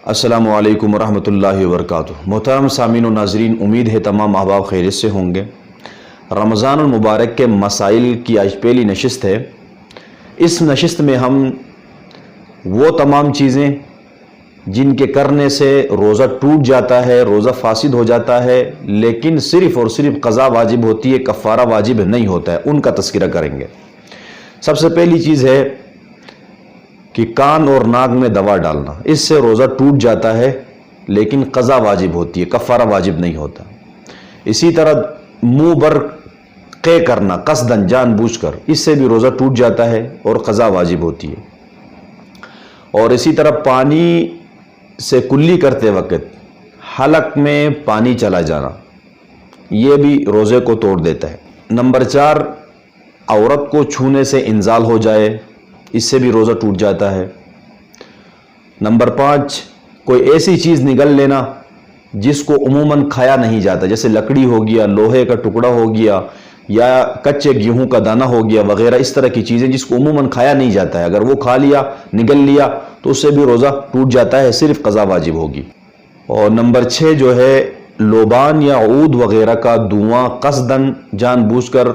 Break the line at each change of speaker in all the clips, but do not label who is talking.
السلام علیکم ورحمۃ اللہ وبرکاتہ۔ محترم سامعین و ناظرین، امید ہے تمام احباب خیریت سے ہوں گے۔ رمضان المبارک کے مسائل کی آج پہلی نشست ہے۔ اس نشست میں ہم وہ تمام چیزیں جن کے کرنے سے روزہ ٹوٹ جاتا ہے، روزہ فاسد ہو جاتا ہے، لیکن صرف اور صرف قضا واجب ہوتی ہے، کفارہ واجب نہیں ہوتا ہے، ان کا تذکرہ کریں گے۔ سب سے پہلی چیز ہے کہ کان اور ناک میں دوا ڈالنا، اس سے روزہ ٹوٹ جاتا ہے لیکن قضا واجب ہوتی ہے، کفارہ واجب نہیں ہوتا۔ اسی طرح منہ پر قے کرنا، قصداً جان بوجھ کر، اس سے بھی روزہ ٹوٹ جاتا ہے اور قضا واجب ہوتی ہے۔ اور اسی طرح پانی سے کلی کرتے وقت حلق میں پانی چلا جانا، یہ بھی روزے کو توڑ دیتا ہے۔ نمبر 4، عورت کو چھونے سے انزال ہو جائے، اس سے بھی روزہ ٹوٹ جاتا ہے۔ نمبر 5، کوئی ایسی چیز نگل لینا جس کو عموماً کھایا نہیں جاتا، جیسے لکڑی ہو گیا، لوہے کا ٹکڑا ہو گیا، یا کچے گیہوں کا دانہ ہو گیا وغیرہ، اس طرح کی چیزیں جس کو عموماً کھایا نہیں جاتا ہے، اگر وہ کھا لیا، نگل لیا تو اس سے بھی روزہ ٹوٹ جاتا ہے، صرف قضا واجب ہوگی۔ اور نمبر 6 جو ہے لوبان یا عود وغیرہ کا دھواں قصداً جان بوجھ کر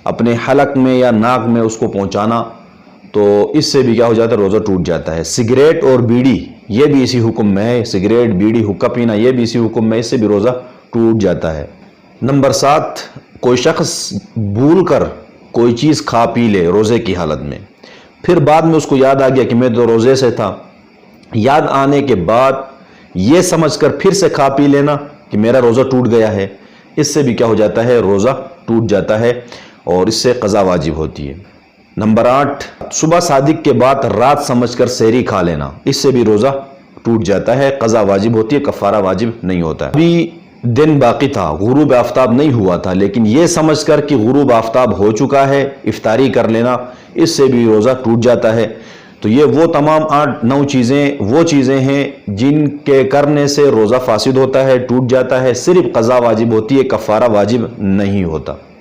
اپنے حلق میں یا ناک میں اس کو پہنچانا، تو اس سے بھی کیا ہو جاتا ہے، روزہ ٹوٹ جاتا ہے۔ سگریٹ اور بیڑی، یہ بھی اسی حکم میں ہے، سگریٹ بیڑی حقہ پینا یہ بھی اسی حکم میں ہے، اس سے بھی روزہ ٹوٹ جاتا ہے۔ نمبر 7، کوئی شخص بھول کر کوئی چیز کھا پی لے روزے کی حالت میں، پھر بعد میں اس کو یاد آ گیا کہ میں تو روزے سے تھا، یاد آنے کے بعد یہ سمجھ کر پھر سے کھا پی لینا کہ میرا روزہ ٹوٹ گیا ہے، اس سے بھی کیا ہو جاتا ہے، روزہ ٹوٹ جاتا ہے اور اس سے قضا واجب ہوتی ہے۔ نمبر 8، صبح صادق کے بعد رات سمجھ کر سحری کھا لینا، اس سے بھی روزہ ٹوٹ جاتا ہے، قضا واجب ہوتی ہے، کفارہ واجب نہیں ہوتا ہے۔ ابھی دن باقی تھا، غروب آفتاب نہیں ہوا تھا، لیکن یہ سمجھ کر کہ غروب آفتاب ہو چکا ہے، افطاری کر لینا، اس سے بھی روزہ ٹوٹ جاتا ہے۔ تو یہ وہ تمام 8-9 چیزیں وہ چیزیں ہیں جن کے کرنے سے روزہ فاسد ہوتا ہے، ٹوٹ جاتا ہے، صرف قضا واجب ہوتی ہے، کفارہ واجب نہیں ہوتا۔